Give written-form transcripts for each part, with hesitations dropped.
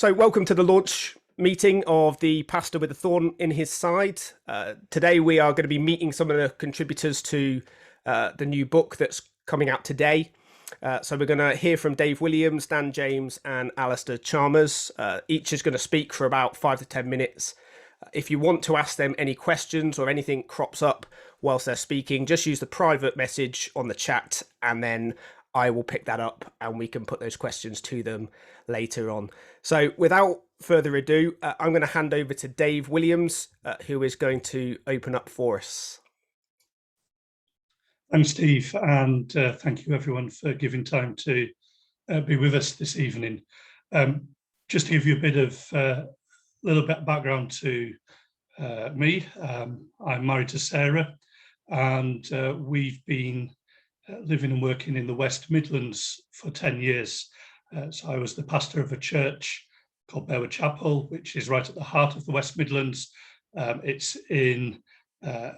So welcome to the launch meeting of the Pastor with a Thorn in His Side. Today we are going to be meeting some of the contributors to the new book that's coming out today. So we're going to hear from Dave Williams, Dan James and Alistair Chalmers. Each is going to speak for about 5 to 10 minutes. If you want to ask them any questions or anything crops up whilst they're speaking, just use the private message on the chat and then I will pick that up and we can put those questions to them later on. So without further ado, I'm going to hand over to Dave Williams, who is going to open up for us. Thanks, Steve, and thank you everyone for giving time to be with us this evening. Just to give you a bit of little bit of background to me, I'm married to Sarah, and we've been living and working in the West Midlands for 10 years. So I was the pastor of a church called Bearwood Chapel, which is right at the heart of the West Midlands. It's in I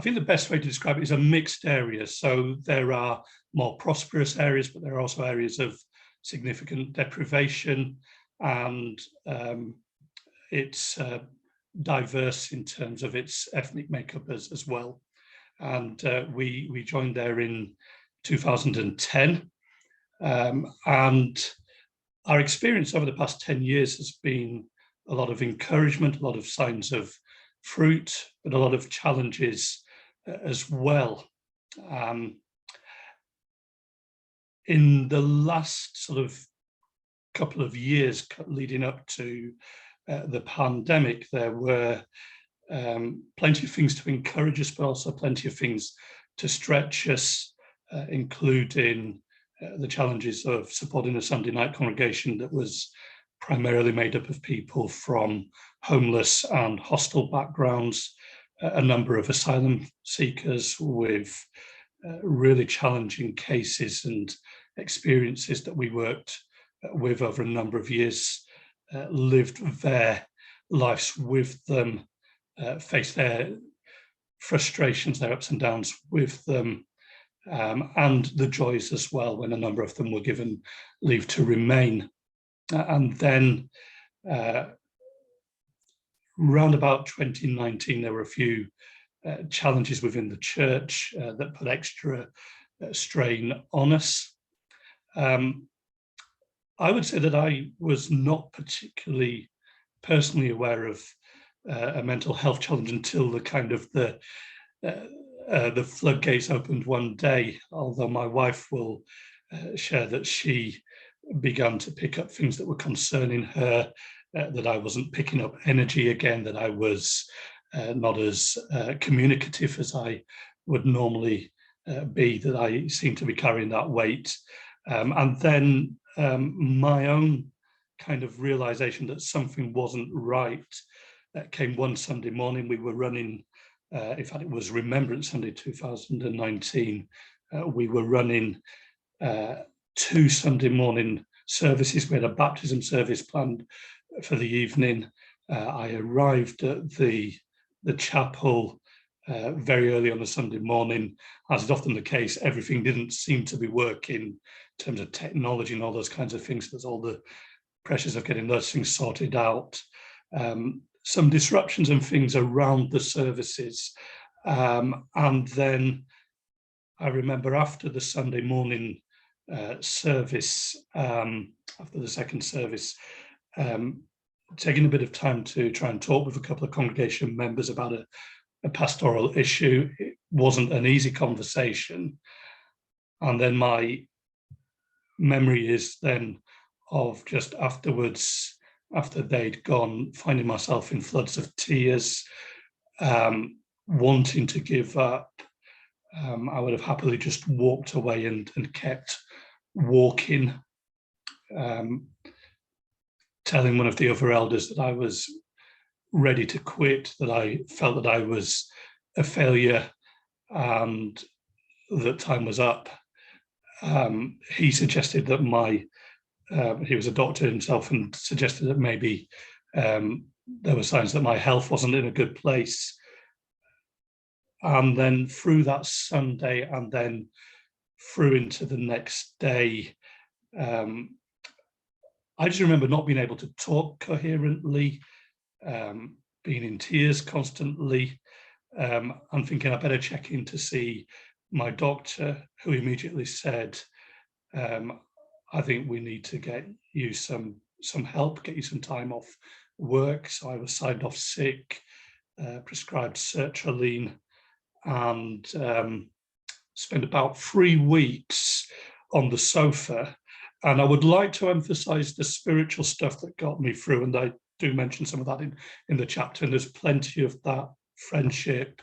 think the best way to describe it is a mixed area. So there are more prosperous areas, but there are also areas of significant deprivation, and it's diverse in terms of its ethnic makeup as well. And we joined there in 2010. And our experience over the past 10 years has been a lot of encouragement, a lot of signs of fruit, but a lot of challenges as well. In the last sort of couple of years leading up to the pandemic, there were plenty of things to encourage us, but also plenty of things to stretch us, including the challenges of supporting a Sunday night congregation that was primarily made up of people from homeless and hostile backgrounds, a number of asylum seekers with really challenging cases and experiences that we worked with over a number of years, lived their lives with them, faced their frustrations, their ups and downs with them, and the joys as well, when a number of them were given leave to remain. And then round about 2019, there were a few challenges within the church that put extra strain on us. I would say that I was not particularly personally aware of a mental health challenge until the kind of the floodgates opened one day, although my wife will share that she began to pick up things that were concerning her, that I wasn't picking up energy again, that I was not as communicative as I would normally be, that I seemed to be carrying that weight. And then my own kind of realization that something wasn't right came one Sunday morning. We were running, in fact, it was Remembrance Sunday 2019. We were running 2 Sunday morning services. We had a baptism service planned for the evening. I arrived at the chapel very early on a Sunday morning. As is often the case, everything didn't seem to be working in terms of technology and all those kinds of things. There's all the pressures of getting those things sorted out. Some disruptions and things around the services. And then I remember after the Sunday morning service, after the second service, taking a bit of time to try and talk with a couple of congregation members about a pastoral issue. It wasn't an easy conversation. And then my memory is then of just afterwards, after they'd gone, finding myself in floods of tears, wanting to give up. I would have happily just walked away and kept walking, telling one of the other elders that I was ready to quit, that I felt that I was a failure and that time was up. He suggested that he was a doctor himself and suggested that maybe there were signs that my health wasn't in a good place. And then through that Sunday and then through into the next day, I just remember not being able to talk coherently, being in tears constantly, and thinking I better check in to see my doctor, who immediately said, I think we need to get you some help, get you some time off work. So I was signed off sick, prescribed sertraline, and spent about 3 weeks on the sofa. And I would like to emphasize the spiritual stuff that got me through. And I do mention some of that in the chapter. And there's plenty of that: friendship,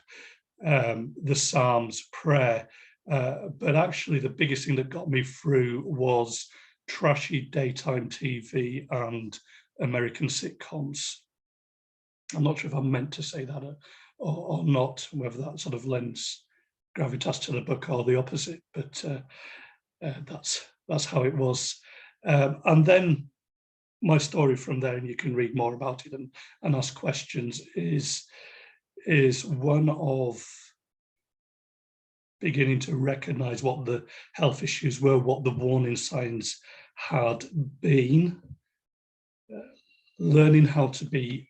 the Psalms, prayer. But actually, the biggest thing that got me through was trashy daytime TV and American sitcoms. I'm not sure if I'm meant to say that or not, whether that sort of lends gravitas to the book or the opposite, but that's how it was. And then my story from there, and you can read more about it and ask questions, is one of beginning to recognize what the health issues were, what the warning signs had been, learning how to be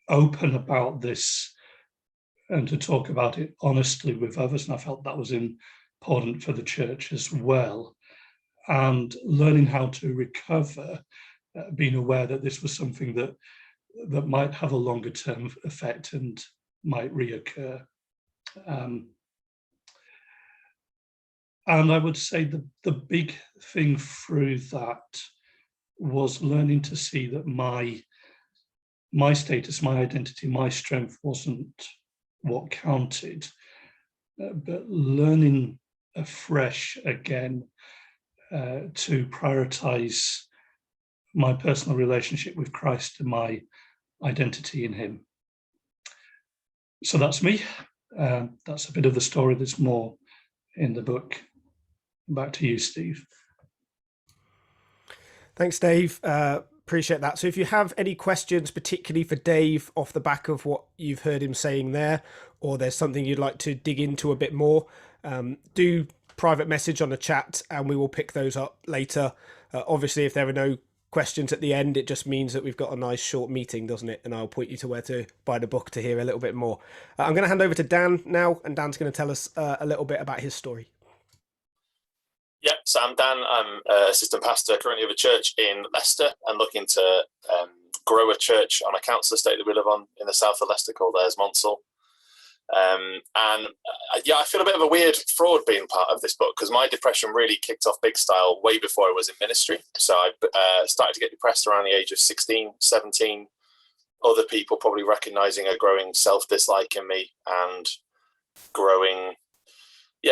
open about this and to talk about it honestly with others. And I felt that was important for the church as well. And learning how to recover, being aware that this was something that might have a longer term effect and might reoccur. And I would say the big thing through that was learning to see that my status, my identity, my strength wasn't what counted, but learning afresh again to prioritize my personal relationship with Christ and my identity in him. So that's me. That's a bit of the story. There's more in the book. Back to you, Steve. Thanks, Dave. Appreciate that. So if you have any questions, particularly for Dave, off the back of what you've heard him saying there, or there's something you'd like to dig into a bit more, do private message on the chat and we will pick those up later. Obviously, if there are no questions at the end, it just means that we've got a nice short meeting, doesn't it? And I'll point you to where to buy the book to hear a little bit more. I'm going to hand over to Dan now, and Dan's going to tell us a little bit about his story. Yeah, so I'm Dan. I'm assistant pastor currently of a church in Leicester and looking to grow a church on a council estate that we live on in the south of Leicester called Monsell. Yeah, I feel a bit of a weird fraud being part of this book because my depression really kicked off big style way before I was in ministry. So I started to get depressed around the age of 16, 17. Other people probably recognizing a growing self-dislike in me and growing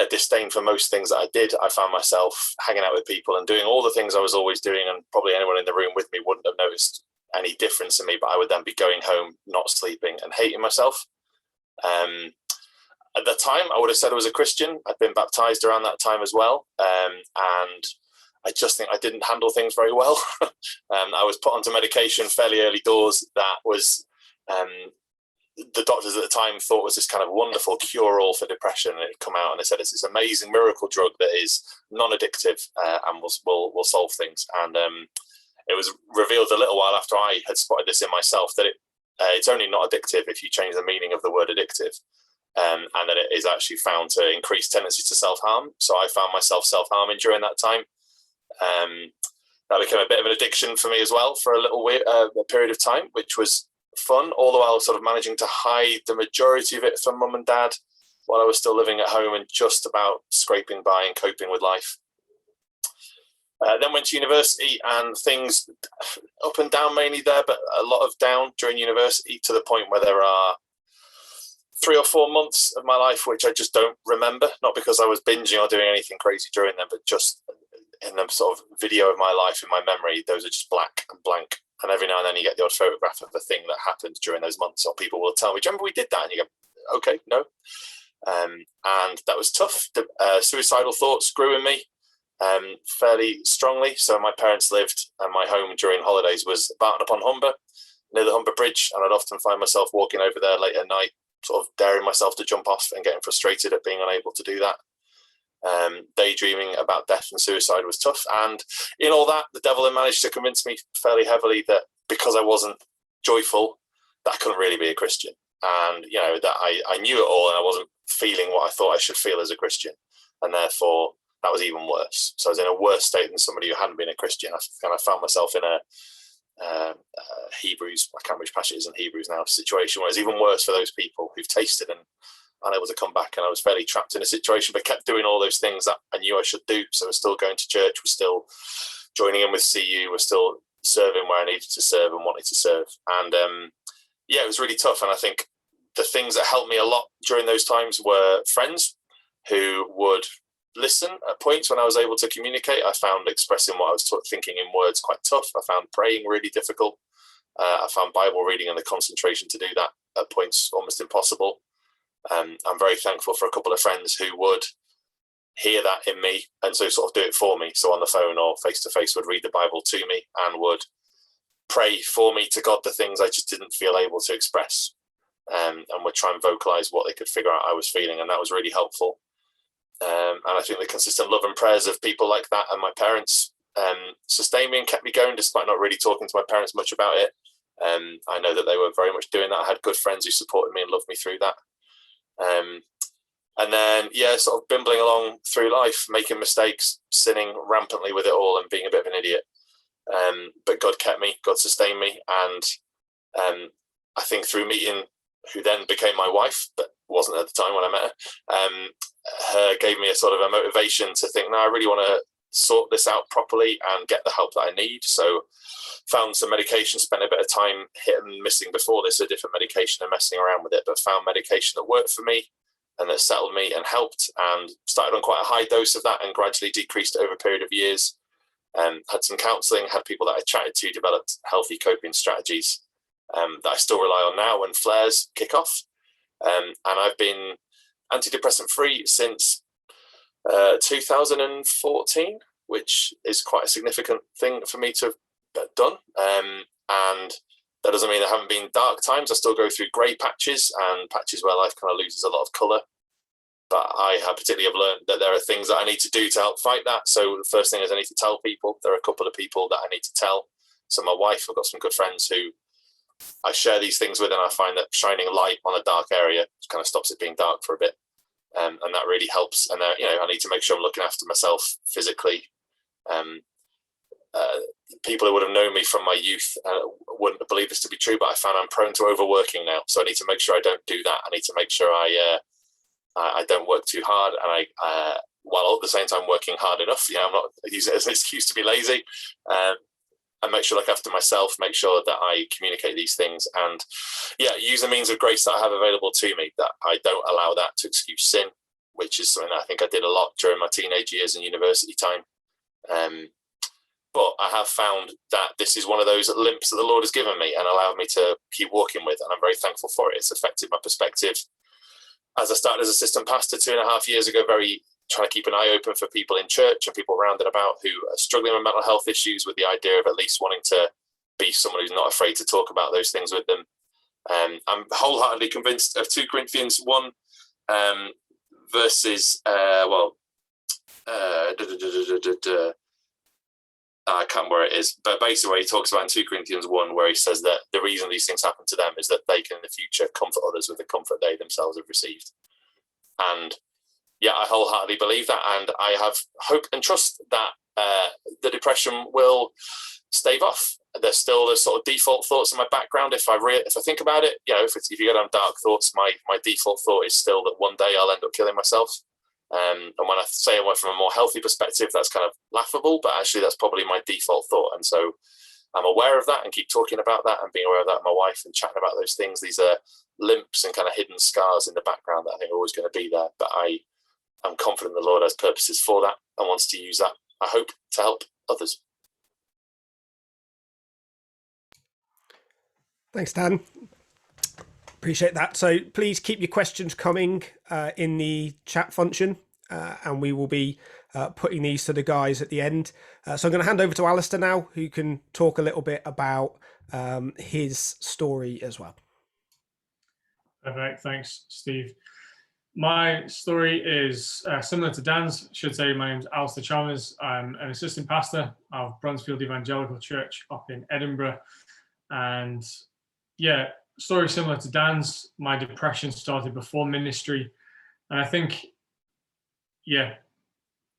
disdain for most things that I did. I found myself hanging out with people and doing all the things I was always doing, and probably anyone in the room with me wouldn't have noticed any difference in me, but I would then be going home, not sleeping and hating myself. At the time, I would have said I was a Christian. I'd been baptized around that time as well. And I just think I didn't handle things very well. I was put onto medication fairly early doors that was the doctors at the time thought was this kind of wonderful cure-all for depression, and it come out and they said it's this amazing miracle drug that is non-addictive and will solve things. And it was revealed a little while after I had spotted this in myself that it's only not addictive if you change the meaning of the word addictive, and that it is actually found to increase tendency to self-harm. So I found myself self-harming during that time. That became a bit of an addiction for me as well for a period of time, which was fun, all the while sort of managing to hide the majority of it from mum and dad while I was still living at home and just about scraping by and coping with life. Then went to university and things up and down mainly there, but a lot of down during university to the point where there are 3 or 4 months of my life which I just don't remember, not because I was binging or doing anything crazy during them, but just in the sort of video of my life in my memory, those are just black and blank. And every now and then you get the odd photograph of the thing that happened during those months, or people will tell me, do you remember we did that? And you go, okay, no. And that was tough. Suicidal thoughts grew in me fairly strongly. So my parents lived, and my home during holidays was Barton upon Humber, near the Humber Bridge. And I'd often find myself walking over there late at night, sort of daring myself to jump off and getting frustrated at being unable to do that. Daydreaming about death and suicide was tough. And in all that, the devil had managed to convince me fairly heavily that because I wasn't joyful, that I couldn't really be a Christian. And, that I knew it all and I wasn't feeling what I thought I should feel as a Christian. And therefore, that was even worse. So I was in a worse state than somebody who hadn't been a Christian. I found myself in a Hebrews, I can't remember which passage it is in Hebrews now, situation where it's even worse for those people who've tasted and unable to come back. And I was fairly trapped in a situation, but kept doing all those things that I knew I should do. So I was still going to church, was still joining in with CU, was still serving where I needed to serve and wanted to serve. And it was really tough. And I think the things that helped me a lot during those times were friends who would listen at points when I was able to communicate. I found expressing what I was thinking in words quite tough. I found praying really difficult. I found Bible reading and the concentration to do that at points almost impossible. I'm very thankful for a couple of friends who would hear that in me and so sort of do it for me. So on the phone or face to face would read the Bible to me and would pray for me to God the things I just didn't feel able to express, and would try and vocalize what they could figure out I was feeling. And that was really helpful. And I think the consistent love and prayers of people like that and my parents sustained me and kept me going despite not really talking to my parents much about it. I know that they were very much doing that. I had good friends who supported me and loved me through that. And then, sort of bimbling along through life, making mistakes, sinning rampantly with it all and being a bit of an idiot. But God kept me, God sustained me. And I think through meeting who then became my wife, but wasn't at the time when I met her, gave me a sort of a motivation to think, no, I really want to sort this out properly and get the help that I need. So found some medication, spent a bit of time hit and missing before this, a different medication and messing around with it, but found medication that worked for me and that settled me and helped, and started on quite a high dose of that and gradually decreased over a period of years. Had some counselling, had people that I chatted to, developed healthy coping strategies that I still rely on now when flares kick off. And I've been antidepressant free since 2014, which is quite a significant thing for me to have done. And that doesn't mean there haven't been dark times. I still go through grey patches and patches where life kind of loses a lot of colour. But I have particularly learned that there are things that I need to do to help fight that. So the first thing is I need to tell people. There are a couple of people that I need to tell. So my wife, I've got some good friends who I share these things with, and I find that shining a light on a dark area kind of stops it being dark for a bit. And that really helps. And I need to make sure I'm looking after myself physically. People who would have known me from my youth wouldn't believe this to be true, but I found I'm prone to overworking now. So I need to make sure I don't do that. I need to make sure I don't work too hard, and while at the same time working hard enough. I'm not using it as an excuse to be lazy. And make sure I look after myself, make sure that I communicate these things, and use the means of grace that I have available to me, that I don't allow that to excuse sin, which is something that I think I did a lot during my teenage years and university time. But I have found that this is one of those limps that the Lord has given me and allowed me to keep walking with, and I'm very thankful for it. It's affected my perspective. As I started as assistant pastor 2.5 years ago, very trying to keep an eye open for people in church and people around and about who are struggling with mental health issues, with the idea of at least wanting to be someone who's not afraid to talk about those things with them. I'm wholeheartedly convinced of 2 Corinthians 1 verses, I can't remember where it is, but basically where he talks about in 2 Corinthians 1, where he says that the reason these things happen to them is that they can in the future comfort others with the comfort they themselves have received. And I wholeheartedly believe that, and I have hope and trust that the depression will stave off. There's still the sort of default thoughts in my background. If I think about it, if you go down dark thoughts, my default thought is still that one day I'll end up killing myself. And when I say I went from a more healthy perspective, that's kind of laughable, but actually that's probably my default thought. And so I'm aware of that and keep talking about that and being aware of that with my wife and chatting about those things. These are limps and kind of hidden scars in the background that I think are always going to be there. But I'm confident the Lord has purposes for that and wants to use that, I hope, to help others. Thanks, Dan. Appreciate that. So please keep your questions coming in the chat function, and we will be putting these to the guys at the end. So I'm going to hand over to Alistair now, who can talk a little bit about his story as well. Perfect. Thanks, Steve. My story is similar to Dan's. I should say my name's Alistair Chalmers. I'm an assistant pastor of Brunsfield Evangelical Church up in Edinburgh. And yeah, story similar to Dan's. My depression started before ministry. And I think, yeah,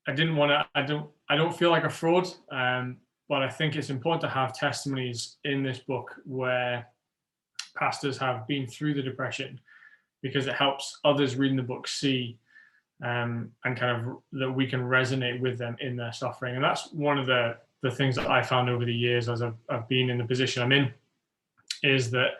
I don't feel like a fraud. But I think it's important to have testimonies in this book where pastors have been through the depression, because it helps others reading the book see and kind of that we can resonate with them in their suffering. And that's one of the things that I found over the years as I've been in the position I'm in, is that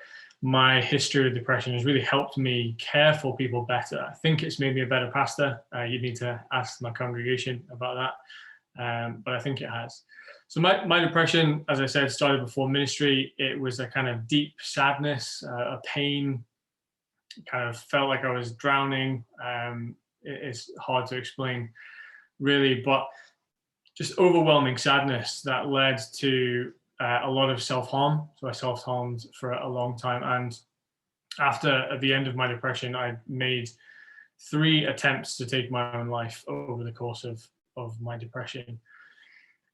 my history of depression has really helped me care for people better. I think it's made me a better pastor. You need to ask my congregation about that. But I think it has. So my depression, as I said, started before ministry. It was a kind of deep sadness, a pain, kind of felt like I was drowning. It's hard to explain, really, but just overwhelming sadness that led to a lot of self-harm. So I self-harmed for a long time. And at the end of my depression, I made 3 attempts to take my own life over the course of my depression.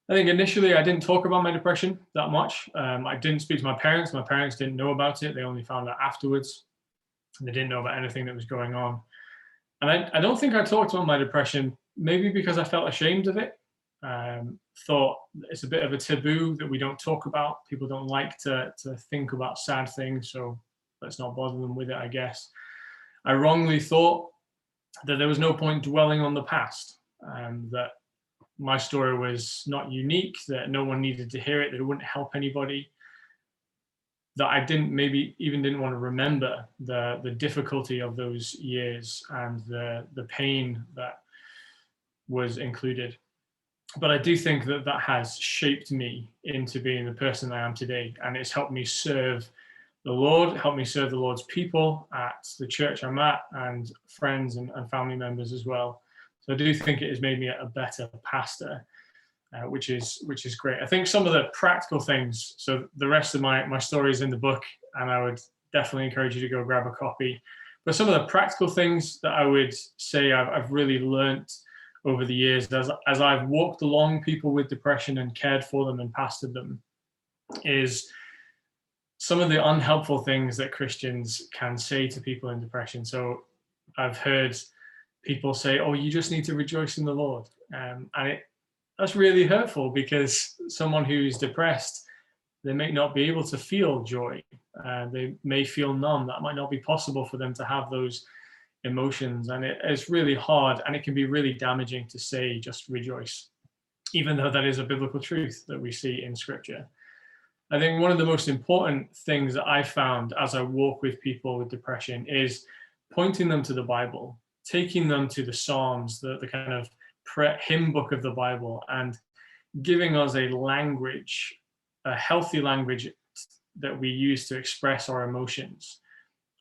I think initially I didn't talk about my depression that much. I didn't speak to my parents. My parents didn't know about it. They only found out afterwards. They didn't know about anything that was going on. And I don't think I talked about my depression, maybe because I felt ashamed of it. Thought it's a bit of a taboo that we don't talk about. People don't like to think about sad things, so let's not bother them with it, I guess. I wrongly thought that there was no point dwelling on the past, that my story was not unique, that no one needed to hear it, that it wouldn't help anybody, that I maybe didn't want to remember the difficulty of those years and the pain that was included. But I do think that has shaped me into being the person I am today, and it's helped me serve the Lord, helped me serve the Lord's people at the church I'm at, and friends and family members as well. So I do think it has made me a better pastor, which is great. I think some of the practical things, so the rest of my story is in the book, and I would definitely encourage you to go grab a copy. But some of the practical things that I would say I've really learnt over the years as I've walked along people with depression and cared for them and pastored them, is some of the unhelpful things that Christians can say to people in depression. So I've heard people say, "Oh, you just need to rejoice in the Lord," and that's really hurtful, because someone who's depressed, they may not be able to feel joy. They may feel numb. That might not be possible for them to have those emotions, and it's really hard, and it can be really damaging to say just rejoice, even though that is a biblical truth that we see in Scripture. I think one of the most important things that I found as I walk with people with depression is pointing them to the Bible, taking them to the Psalms, the kind of hymn book of the Bible, and giving us a language, a healthy language that we use to express our emotions.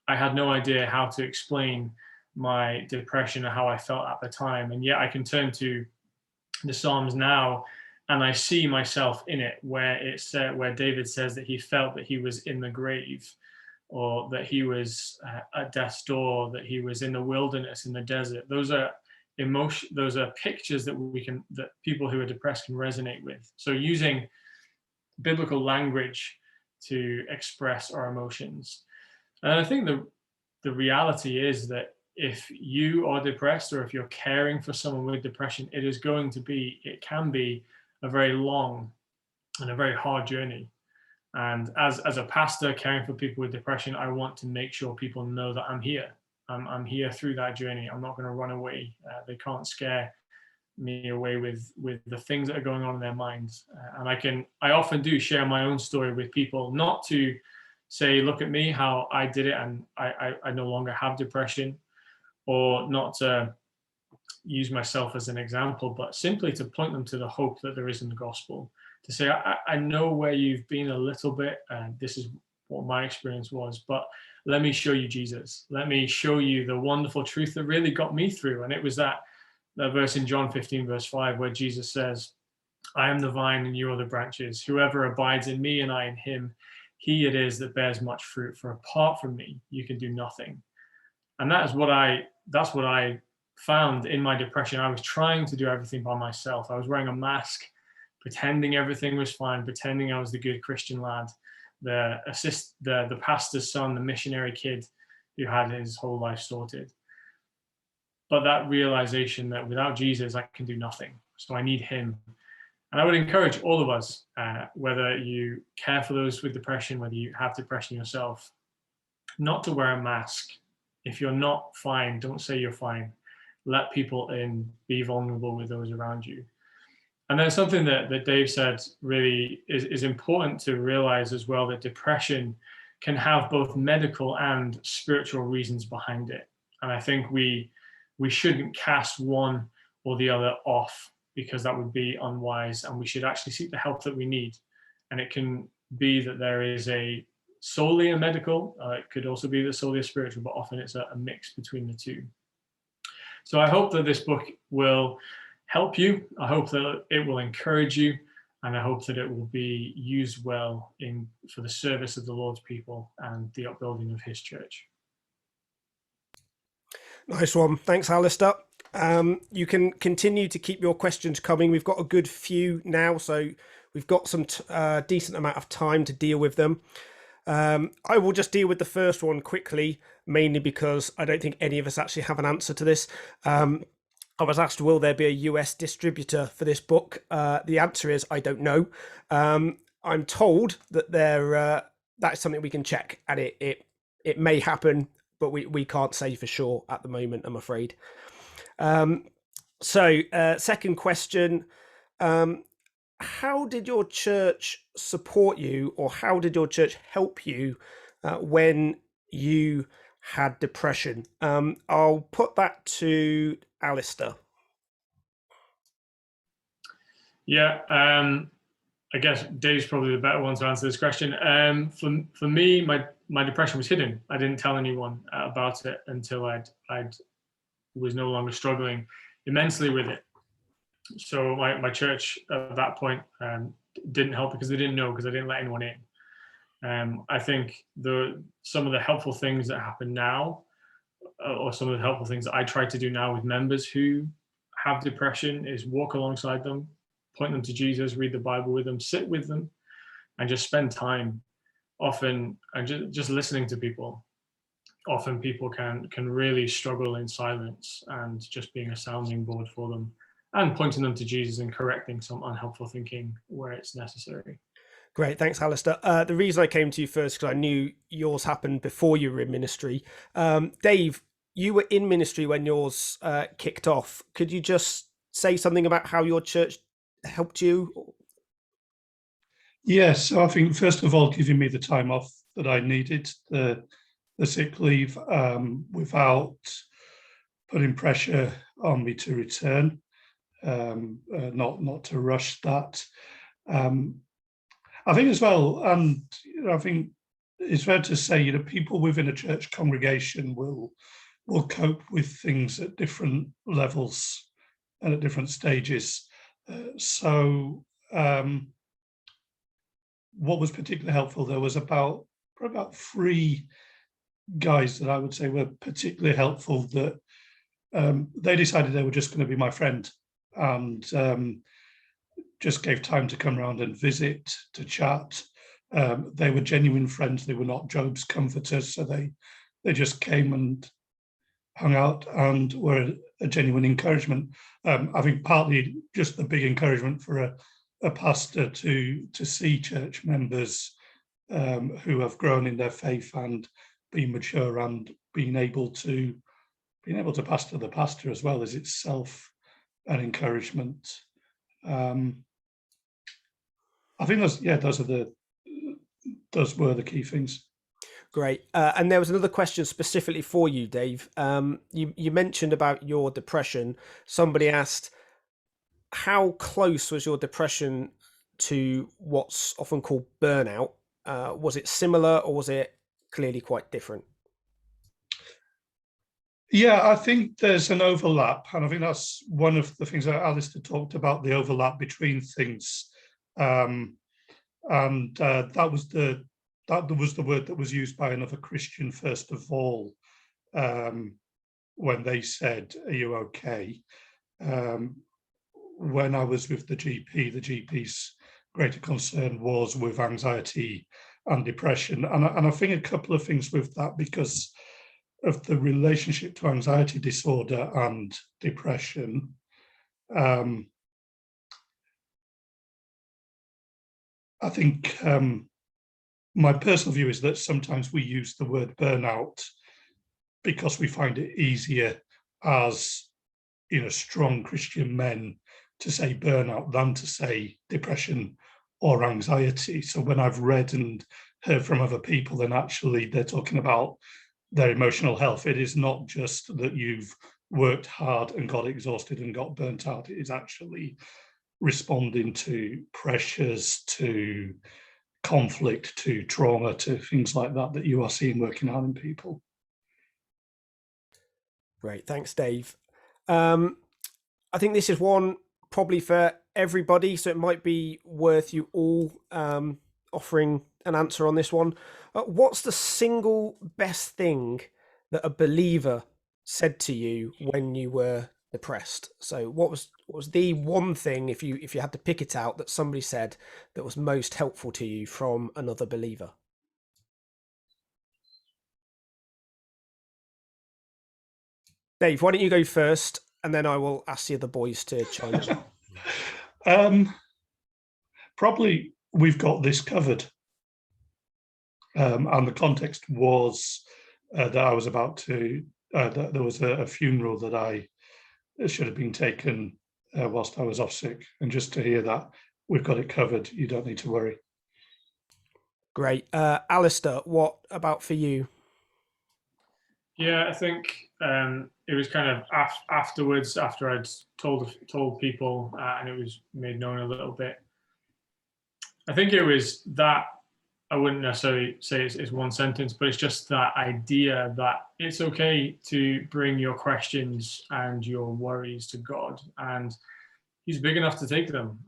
I had no idea how to explain my depression and how I felt at the time, and yet I can turn to the Psalms now and I see myself in it, where David says that he felt that he was in the grave, or that he was at death's door, that he was in the wilderness, in the desert. Those are pictures that people who are depressed can resonate with. So using biblical language to express our emotions. And I think the reality is that if you are depressed, or if you're caring for someone with depression, it can be a very long and a very hard journey. And as a pastor caring for people with depression, I want to make sure people know that I'm here. I'm here through that journey. I'm not going to run away. They can't scare me away with the things that are going on in their minds. And I often do share my own story with people, not to say, look at me, how I did it, and I no longer have depression, or not to use myself as an example, but simply to point them to the hope that there is in the gospel. To say, I know where you've been a little bit, and this is what my experience was, but let me show you Jesus. Let me show you the wonderful truth that really got me through. And it was that verse in John 15, verse 5, where Jesus says, I am the vine and you are the branches. Whoever abides in me and I in him, he it is that bears much fruit. For apart from me, you can do nothing. And that's what I found in my depression. I was trying to do everything by myself. I was wearing a mask, pretending everything was fine, pretending I was the good Christian lad, the pastor's son, the missionary kid who had his whole life sorted. But that realization that without Jesus, I can do nothing. So I need him. And I would encourage all of us, whether you care for those with depression, whether you have depression yourself, not to wear a mask. If you're not fine, don't say you're fine. Let people in, be vulnerable with those around you. And then something that Dave said really is important to realize as well, that depression can have both medical and spiritual reasons behind it. And I think we shouldn't cast one or the other off, because that would be unwise, and we should actually seek the help that we need. And it can be that there is solely a medical, it could also be solely a spiritual, but often it's a mix between the two. So I hope that this book will help you. I hope that it will encourage you, and I hope that it will be used well for the service of the Lord's people and the upbuilding of his church. Nice one. Thanks, Alistair. You can continue to keep your questions coming. We've got a good few now, so we've got some decent amount of time to deal with them. I will just deal with the first one quickly, mainly because I don't think any of us actually have an answer to this. I was asked, will there be a US distributor for this book? The answer is, I don't know. I'm told that that's something we can check, and it may happen, but we can't say for sure at the moment, I'm afraid. Second question, how did your church support you, or how did your church help you when you had depression? I'll put that to Alistair. Yeah, I guess Dave's probably the better one to answer this question. For me, my depression was hidden. I didn't tell anyone about it until I was no longer struggling immensely with it. So my church at that point didn't help, because they didn't know, because I didn't let anyone in. I think some of the helpful things that happen now, or some of the helpful things that I try to do now with members who have depression, is walk alongside them, point them to Jesus, read the Bible with them, sit with them, and just spend time. Often, and just listening to people. Often people can really struggle in silence, and just being a sounding board for them, and pointing them to Jesus and correcting some unhelpful thinking where it's necessary. Great, thanks, Alistair. The reason I came to you first, because I knew yours happened before you were in ministry. Dave, you were in ministry when yours kicked off. Could you just say something about how your church helped you? Yes, so I think first of all, giving me the time off that I needed, the sick leave, without putting pressure on me to return, not to rush that. I think as well, and I think it's fair to say, people within a church congregation will cope with things at different levels and at different stages. What was particularly helpful, there was about 3 guys that I would say were particularly helpful, that they decided they were just going to be my friend, and just gave time to come around and visit, to chat. They were genuine friends. They were not Job's comforters, so they just came and hung out and were a genuine encouragement. I think partly just the big encouragement for a pastor to see church members who have grown in their faith and been mature and being able to pastor the pastor as well, is itself an encouragement. I think those were the key things. Great. And there was another question specifically for you, Dave. You mentioned about your depression. Somebody asked, how close was your depression to what's often called burnout? Was it similar, or was it clearly quite different? Yeah, I think there's an overlap, and I think that's one of the things that Alistair talked about, the overlap between things. That was the word that was used by another Christian first of all. when they said, "Are you okay?" When I was with the GP's greater concern was with anxiety and depression. And I think a couple of things with that, because of the relationship to anxiety disorder and depression. I think my personal view is that sometimes we use the word burnout because we find it easier as, strong Christian men to say burnout than to say depression or anxiety. So when I've read and heard from other people, then actually they're talking about their emotional health. It is not just that you've worked hard and got exhausted and got burnt out. It is actually responding to pressures, to conflict, to trauma, to things like that you are seeing working out in people. Great, thanks, Dave. I think this is one probably for everybody, so it might be worth you all offering an answer on this one. What's the single best thing that a believer said to you when you were depressed? So what was the one thing, if you had to pick it out, that somebody said that was most helpful to you from another believer? Dave, why don't you go first, and then I will ask the other boys to chime in. Probably we've got this covered. And the context was that I was about to, that there was a funeral that I should have been taken whilst I was off sick. And just to hear that we've got it covered, you don't need to worry. Great. Alistair, what about for you? Yeah, I think it was kind of afterwards, after I'd told people and it was made known a little bit. I think it was that, I wouldn't necessarily say it's one sentence, but it's just that idea that it's okay to bring your questions and your worries to God, and He's big enough to take them.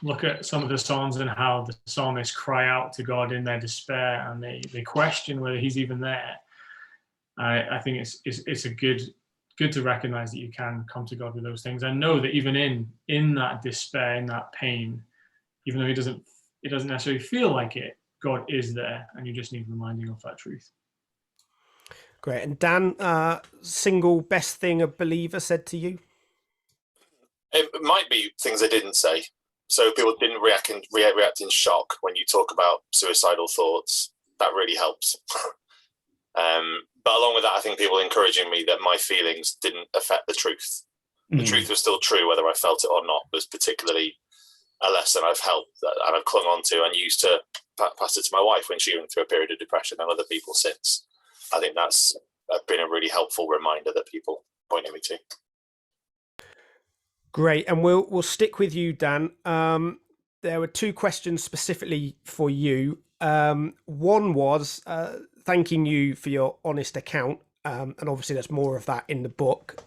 Look at some of the Psalms and how the psalmists cry out to God in their despair, and they question whether He's even there. I think it's a good to recognize that you can come to God with those things and know that even in that despair, in that pain, even though it doesn't necessarily feel like it, God is there, and you just need reminding of that truth. Great. And Dan, single best thing a believer said to you? It might be things I didn't say. So people didn't react in shock when you talk about suicidal thoughts. That really helps. But along with that, I think people encouraging me that my feelings didn't affect the truth. The truth was still true, whether I felt it or not, was particularly a lesson I've held and I've clung on to and used to pass it to my wife when she went through a period of depression, and other people since. I think that's been a really helpful reminder that people pointed me to. Great. And we'll stick with you, Dan. There were two questions specifically for you. One was thanking you for your honest account. And obviously there's more of that in the book.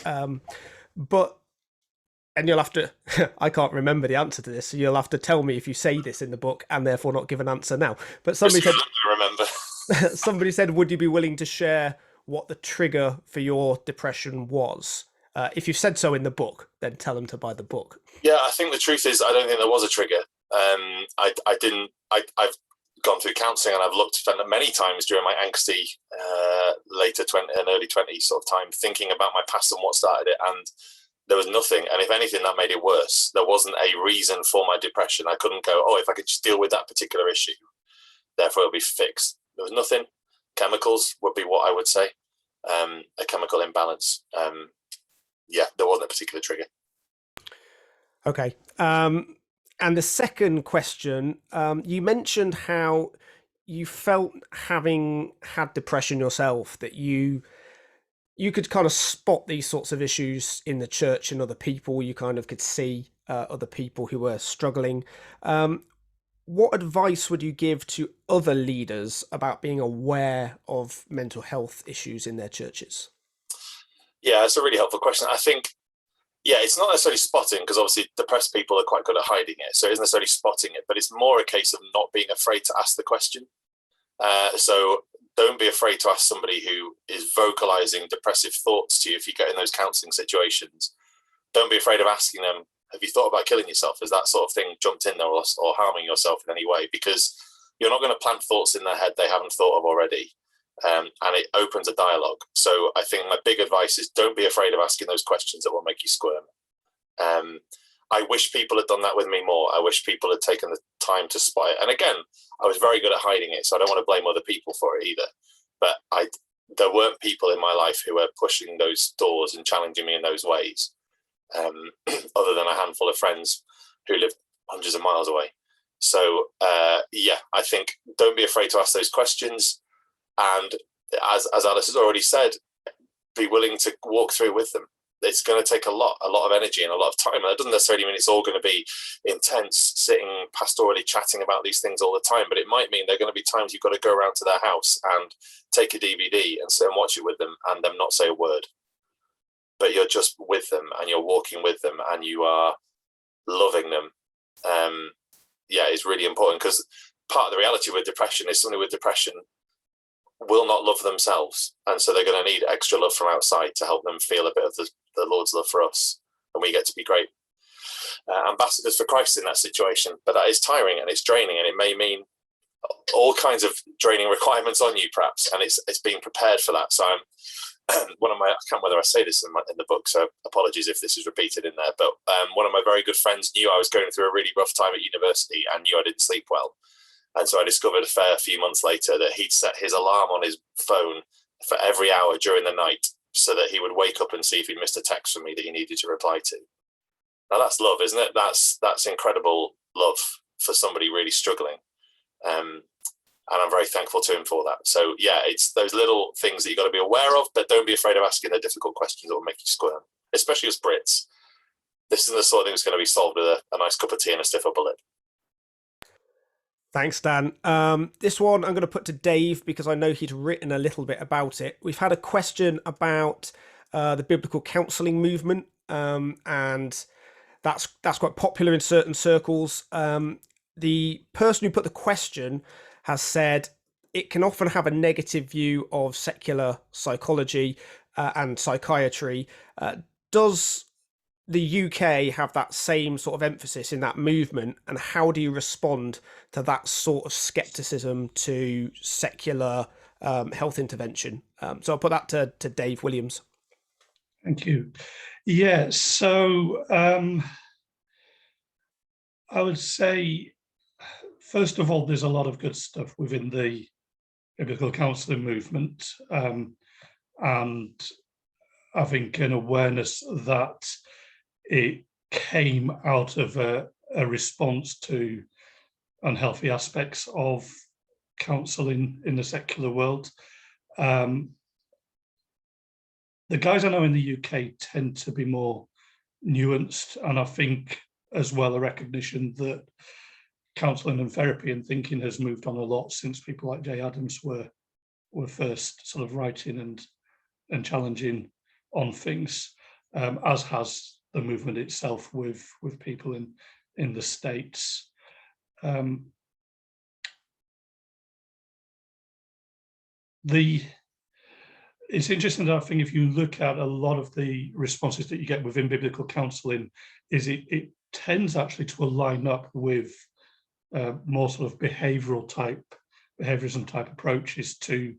And you'll have to, I can't remember the answer to this, so you'll have to tell me if you say this in the book and therefore not give an answer now. But somebody said, remember. Somebody said, would you be willing to share what the trigger for your depression was? If you've said so in the book, then tell them to buy the book. Yeah, I think the truth is, I don't think there was a trigger. I've gone through counselling and I've looked many times during my angsty later 20 and early 20s sort of time, thinking about my past and what started it, and there was nothing. And if anything, that made it worse. There wasn't a reason for my depression. I couldn't go, oh, if I could just deal with that particular issue, therefore it'll be fixed. There was nothing. Chemicals would be what I would say, a chemical imbalance. Yeah, there wasn't a particular trigger. Okay. And the second question, you mentioned how you felt, having had depression yourself, that you could kind of spot these sorts of issues in the church and other people. You kind of could see other people who were struggling. What advice would you give to other leaders about being aware of mental health issues in their churches? Yeah, it's a really helpful question. I think, yeah, it's not necessarily spotting, because obviously depressed people are quite good at hiding it. So it isn't necessarily spotting it, but it's more a case of not being afraid to ask the question. So don't be afraid to ask somebody who is vocalizing depressive thoughts to you if you get in those counseling situations. Don't be afraid of asking them, have you thought about killing yourself? Has that sort of thing jumped in there, or harming yourself in any way? Because you're not going to plant thoughts in their head they haven't thought of already. And it opens a dialogue. So I think my big advice is don't be afraid of asking those questions that will make you squirm. I wish people had done that with me more. I wish people had taken the time to spot it. And again, I was very good at hiding it, so I don't want to blame other people for it either. But there weren't people in my life who were pushing those doors and challenging me in those ways, other than a handful of friends who lived hundreds of miles away. So yeah, I think don't be afraid to ask those questions. And as Alice has already said, be willing to walk through with them. It's going to take a lot of energy and a lot of time. And that doesn't necessarily mean it's all going to be intense, sitting pastorally chatting about these things all the time. But it might mean there are going to be times you've got to go around to their house and take a DVD and sit and watch it with them and them not say a word. But you're just with them and you're walking with them and you are loving them. Yeah, it's really important, because part of the reality with depression is somebody with depression will not love themselves, and so they're going to need extra love from outside to help them feel a bit of the Lord's love for us, and we get to be great ambassadors for Christ in that situation. But that is tiring and it's draining, and it may mean all kinds of draining requirements on you perhaps, and it's being prepared for that. So I can't remember whether I say this in the book, so apologies if this is repeated in there, but one of my very good friends knew I was going through a really rough time at university and knew I didn't sleep well. And so I discovered a fair few months later that he'd set his alarm on his phone for every hour during the night so that he would wake up and see if he'd missed a text from me that he needed to reply to. Now that's love, isn't it? That's incredible love for somebody really struggling. And I'm very thankful to him for that. So yeah, it's those little things that you've got to be aware of, but don't be afraid of asking the difficult questions that will make you squirm, especially as Brits. This is the sort of thing that's going to be solved with a nice cup of tea and a stiff upper lip. Thanks, Dan. This one I'm going to put to Dave because I know he'd written a little bit about it. We've had a question about the biblical counselling movement, and that's quite popular in certain circles. The person who put the question has said it can often have a negative view of secular psychology and psychiatry. Does the UK have that same sort of emphasis in that movement, and how do you respond to that sort of skepticism to secular health intervention? So I'll put that to Dave Williams. Thank you. Yeah, so I would say, first of all, there's a lot of good stuff within the biblical counselling movement, and I think an awareness that it came out of a response to unhealthy aspects of counselling in the secular world. The guys I know in the UK tend to be more nuanced, and I think as well a recognition that counselling and therapy and thinking has moved on a lot since people like Jay Adams were first sort of writing and challenging on things, as has the movement itself with people in the States. It's interesting that I think if you look at a lot of the responses that you get within biblical counselling, is it tends actually to align up with more sort of behaviourism type approaches to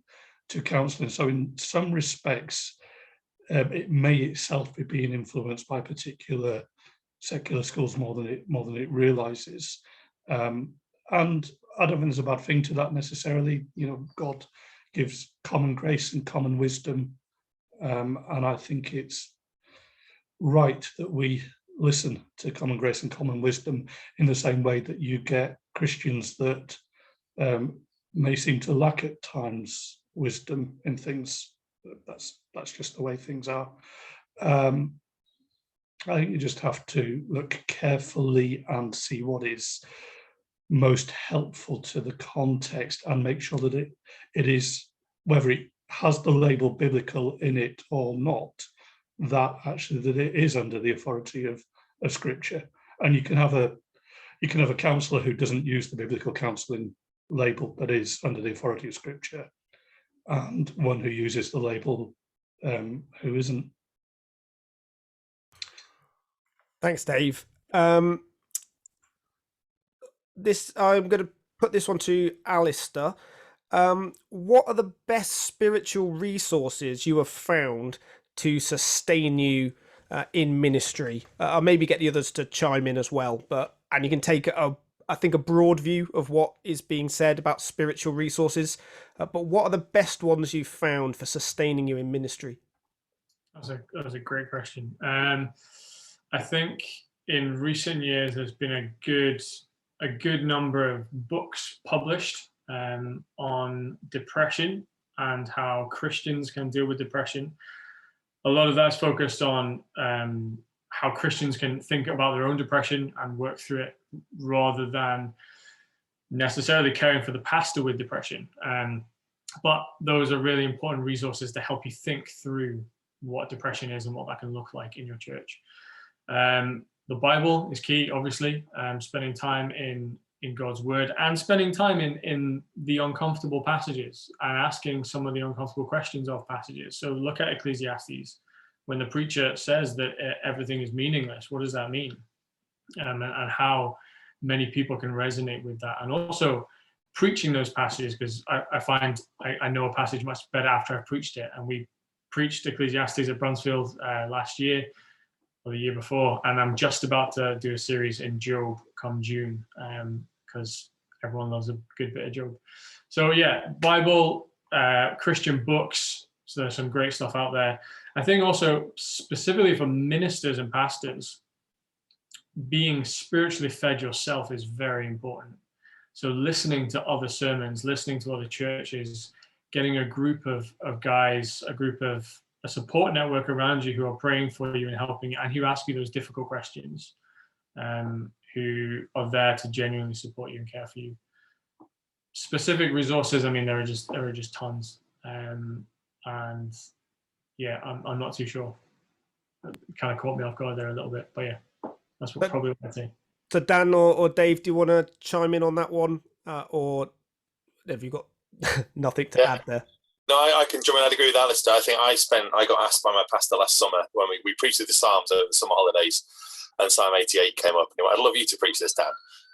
counselling. So in some respects, it may itself be being influenced by particular secular schools more than it realizes, and I don't think there's a bad thing to that necessarily. You know, God gives common grace and common wisdom, and I think it's right that we listen to common grace and common wisdom in the same way that you get Christians that may seem to lack at times wisdom in things. That's just the way things are. I think you just have to look carefully and see what is most helpful to the context and make sure that it is, whether it has the label biblical in it or not, that it is under the authority of Scripture. And you can have a counsellor who doesn't use the biblical counselling label but is under the authority of Scripture. and one who uses the label who isn't. Thanks, Dave. This I'm going to put this one to Alistair. What are the best spiritual resources you have found to sustain you in ministry? I'll maybe get the others to chime in as well, and you can take I think a broad view of what is being said about spiritual resources. But what are the best ones you've found for sustaining you in ministry? That was a great question. I think in recent years there's been a good number of books published on depression and how Christians can deal with depression. A lot of that's focused on how Christians can think about their own depression and work through it, rather than necessarily caring for the pastor with depression. But those are really important resources to help you think through what depression is and what that can look like in your church. The Bible is key, obviously. Spending time in God's word, and spending time in the uncomfortable passages and asking some of the uncomfortable questions of passages. So look at Ecclesiastes. When the preacher says that everything is meaningless, what does that mean? And how many people can resonate with that. And also preaching those passages, because I find I know a passage much better after I've preached it. And we preached Ecclesiastes at Brunsfield last year or the year before, and I'm just about to do a series in Job come June, because everyone loves a good bit of Job. So yeah, Bible, Christian books, so there's some great stuff out there. I think also specifically for ministers and pastors, being spiritually fed yourself is very important. So listening to other sermons, listening to other churches, getting a group of guys, a support network around you who are praying for you and helping you, and who ask you those difficult questions, who are there to genuinely support you and care for you. Specific resources, I mean, there are just tons, and yeah, I'm not too sure. It kind of caught me off guard there a little bit, but yeah, that's probably what I'd say. So Dan or Dave, do you want to chime in on that one, or have you got nothing to add there? No, I can jump in. I'd agree with Alistair. I think I got asked by my pastor last summer when we preached the Psalms over the summer holidays, and Psalm 88 came up, and he went, "I'd love you to preach this, Dan."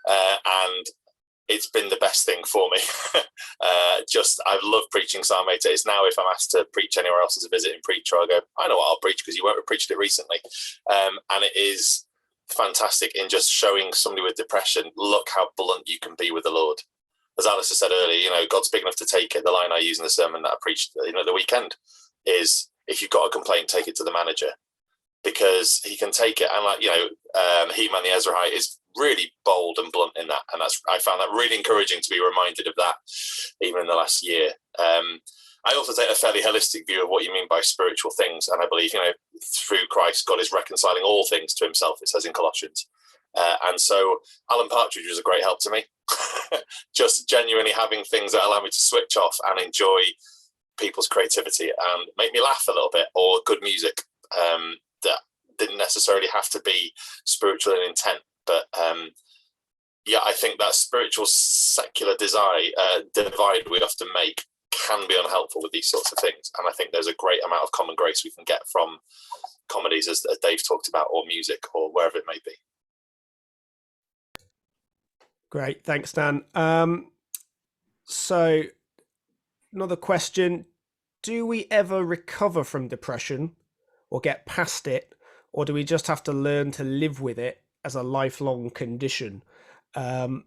And it's been the best thing for me. I've loved preaching Psalm 88. It's now, if I'm asked to preach anywhere else as a visiting preacher, I'll go, I know what I'll preach, because you won't have preached it recently. And it is fantastic in just showing somebody with depression, look how blunt you can be with the Lord. As Alistair said earlier, God's big enough to take it. The line I use in the sermon that I preached, the weekend, is if you've got a complaint, take it to the manager, because he can take it. And He-Man the Ezrahite is really bold and blunt in that, and I found that really encouraging to be reminded of that, even in the last year. I also take a fairly holistic view of what you mean by spiritual things, and I believe through Christ, God is reconciling all things to Himself. It says in Colossians. And so Alan Partridge was a great help to me. Just genuinely having things that allow me to switch off and enjoy people's creativity and make me laugh a little bit, or good music that didn't necessarily have to be spiritual in intent. But I think that spiritual secular divide we often make can be unhelpful with these sorts of things. And I think there's a great amount of common grace we can get from comedies, as Dave talked about, or music, or wherever it may be. Great, thanks, Dan. So another question: do we ever recover from depression or get past it, or do we just have to learn to live with it as a lifelong condition? Dan,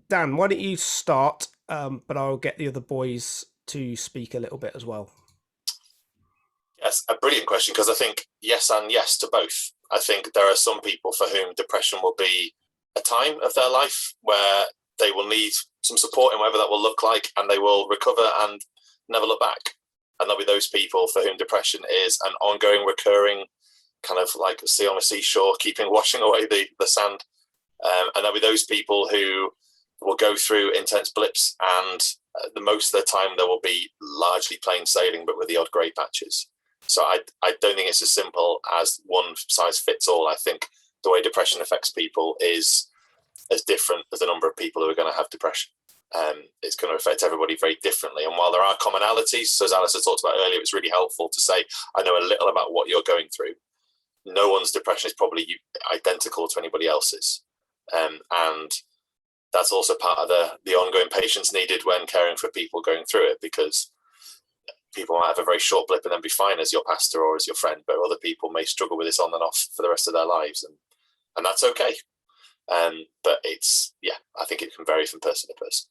why don't you start, but I'll get the other boys to speak a little bit as well. Yes, a brilliant question, because I think yes and yes to both. I think there are some people for whom depression will be a time of their life where they will need some support in whatever that will look like, and they will recover and never look back. And there'll be those people for whom depression is an ongoing, recurring, kind of like sea on a seashore, washing away the sand. And there'll be those people who will go through intense blips, and the most of the time there will be largely plain sailing, but with the odd grey patches. So I don't think it's as simple as one size fits all. I think the way depression affects people is as different as the number of people who are going to have depression. it's going to affect everybody very differently. And while there are commonalities, so as Alistair talked about earlier, it's really helpful to say, I know a little about what you're going through. No one's depression is probably identical to anybody else's. And that's also part of the ongoing patience needed when caring for people going through it, because people might have a very short blip and then be fine as your pastor or as your friend, but other people may struggle with this on and off for the rest of their lives, and that's okay. But it's, yeah, I think it can vary from person to person.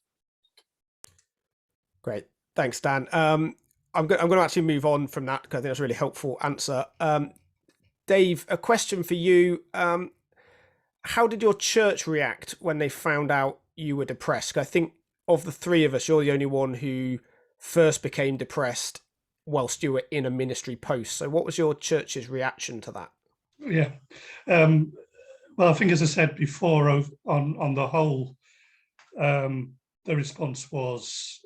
Great, thanks, Dan. I'm going to actually move on from that because I think that's a really helpful answer. Dave, a question for you. How did your church react when they found out you were depressed? 'Cause I think of the three of us, you're the only one who first became depressed whilst you were in a ministry post. So what was your church's reaction to that? Yeah. Well, I think, as I said before, on the whole, the response was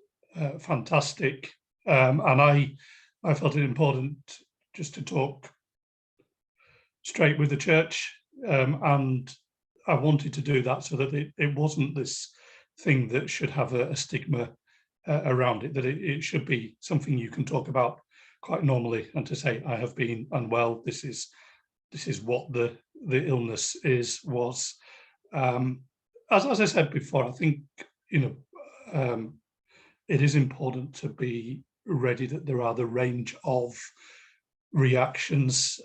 fantastic. And I felt it important just to talk straight with the church. And I wanted to do that so that it wasn't this thing that should have a stigma around it, that it should be something you can talk about quite normally, and to say, I have been unwell, this is what the illness was. As I said before, I think, it is important to be ready that there are the range of reactions.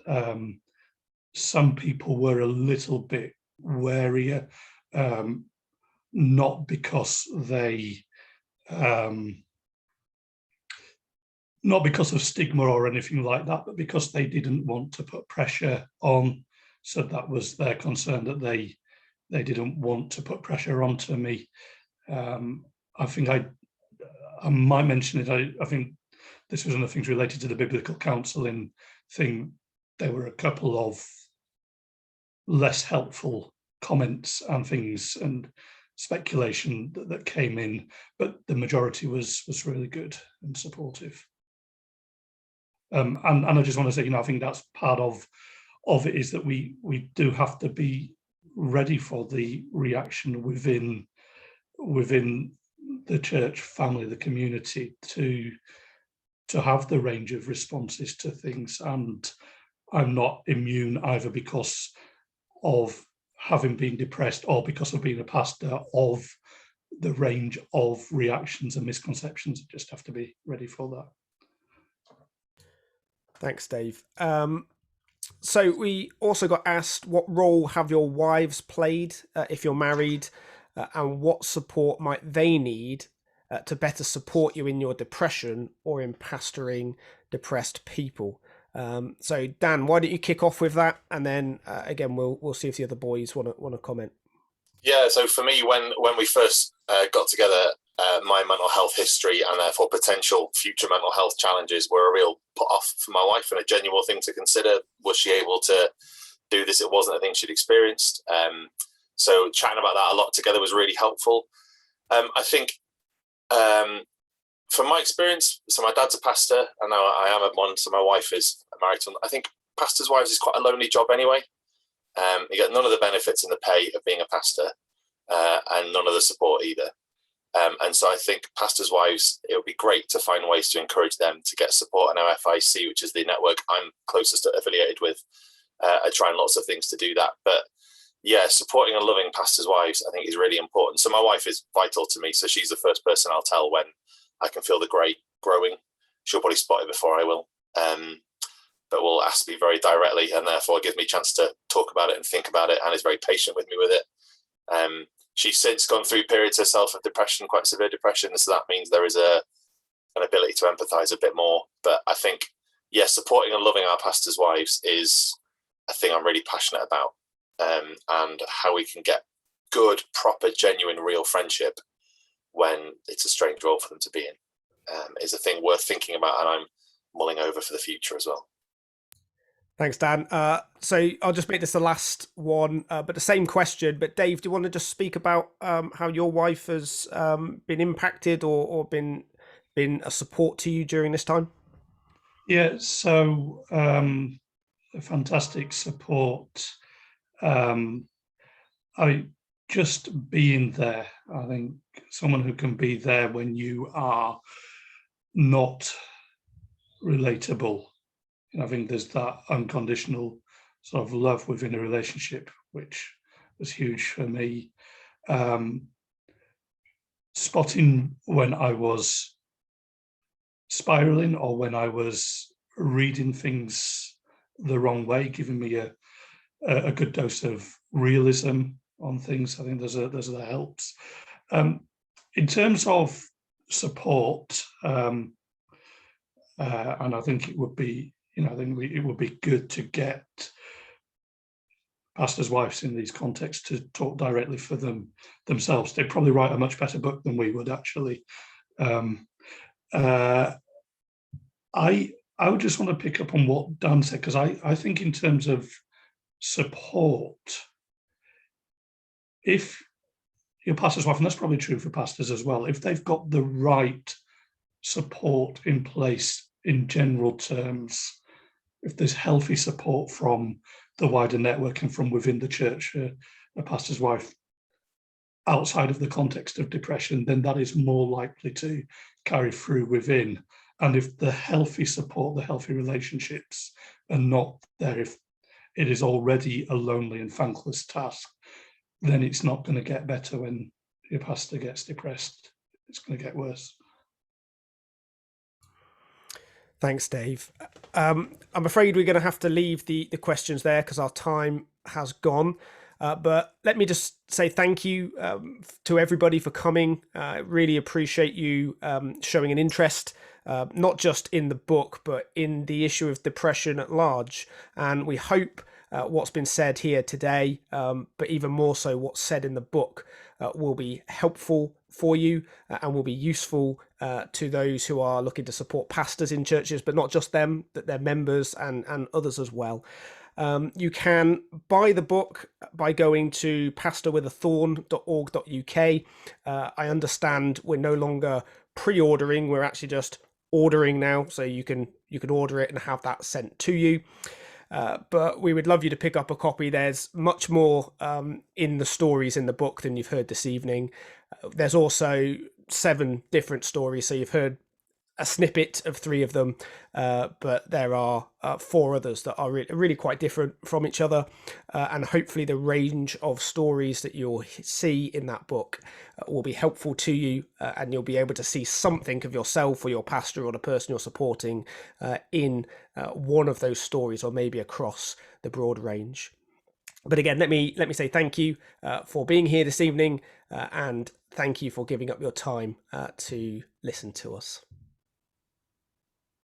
Some people were a little bit warier, not because not because of stigma or anything like that, but because they didn't want to put pressure on. So that was their concern, that they didn't want to put pressure onto me. I think I might mention it. I think this was one of the things related to the biblical counselling thing. There were a couple of less helpful comments and things and speculation that came in, but the majority was really good and supportive. And I just want to say, I think that's part of it, is that we do have to be ready for the reaction within the church family, the community, to have the range of responses to things. And I'm not immune either because of having been depressed or because of being a pastor, of the range of reactions and misconceptions. I just have to be ready for that. Thanks, Dave. So we also got asked, what role have your wives played if you're married, and what support might they need to better support you in your depression or in pastoring depressed people? So Dan, why don't you kick off with that, and then again we'll see if the other boys want to comment. Yeah, so for me, when we first got together, my mental health history and therefore potential future mental health challenges were a real put off for my wife, and a genuine thing to consider. Was she able to do this? It wasn't a thing she'd experienced. So chatting about that a lot together was really helpful. I think from my experience, so my dad's a pastor, and now I am one, so my wife is married to one. I think pastors' wives is quite a lonely job anyway. You get none of the benefits and the pay of being a pastor, and none of the support either. And so I think pastors' wives, it would be great to find ways to encourage them to get support. And FIC, which is the network I'm closest affiliated with, are trying lots of things to do that. But yeah, supporting and loving pastors' wives, I think, is really important. So my wife is vital to me. So she's the first person I'll tell when I can feel the grey growing. She'll probably spot it before I will. But will ask me very directly, and therefore give me a chance to talk about it and think about it, and is very patient with me with it. She's since gone through periods herself of depression, quite severe depression, so that means there is an ability to empathise a bit more. But I think, yes, supporting and loving our pastors' wives is a thing I'm really passionate about, and how we can get good, proper, genuine, real friendship when it's a strange role for them to be in, is a thing worth thinking about, and I'm mulling over for the future as well. Thanks, Dan. So I'll just make this the last one, but the same question. But Dave, do you want to just speak about how your wife has been impacted or been a support to you during this time? Yeah, so fantastic support. I just being there. I think someone who can be there when you are not relatable. And I think there's that unconditional sort of love within a relationship, which was huge for me. Spotting when I was spiraling or when I was reading things the wrong way, giving me a good dose of realism on things. I think that helps. In terms of support, and I think it would be, it would be good to get pastors' wives in these contexts to talk directly for themselves. They'd probably write a much better book than we would, actually. I would just want to pick up on what Dan said, because I think in terms of support, if your pastor's wife, and that's probably true for pastors as well, if they've got the right support in place in general terms, if there's healthy support from the wider network and from within the church, a pastor's wife outside of the context of depression, then that is more likely to carry through within. And if the healthy support, the healthy relationships are not there, if it is already a lonely and thankless task, then it's not going to get better when your pastor gets depressed. It's going to get worse. Thanks, Dave. I'm afraid we're going to have to leave the questions there because our time has gone. But let me just say thank you to everybody for coming. I really appreciate you showing an interest, not just in the book, but in the issue of depression at large. And we hope what's been said here today, but even more so what's said in the book, will be helpful for you and will be useful to those who are looking to support pastors in churches, but not just them, but their members and others as well. You can buy the book by going to pastorwithathorn.org.uk. I understand we're no longer pre-ordering, we're actually just ordering now, so you can order it and have that sent to you. But we would love you to pick up a copy. There's much more in the stories in the book than you've heard this evening. There's also 7 different stories, so you've heard a snippet of 3 of them, but there are 4 others that are really quite different from each other, and hopefully the range of stories that you'll see in that book will be helpful to you, and you'll be able to see something of yourself or your pastor or the person you're supporting in one of those stories, or maybe across the broad range. But again, let me say thank you for being here this evening, and thank you for giving up your time to listen to us.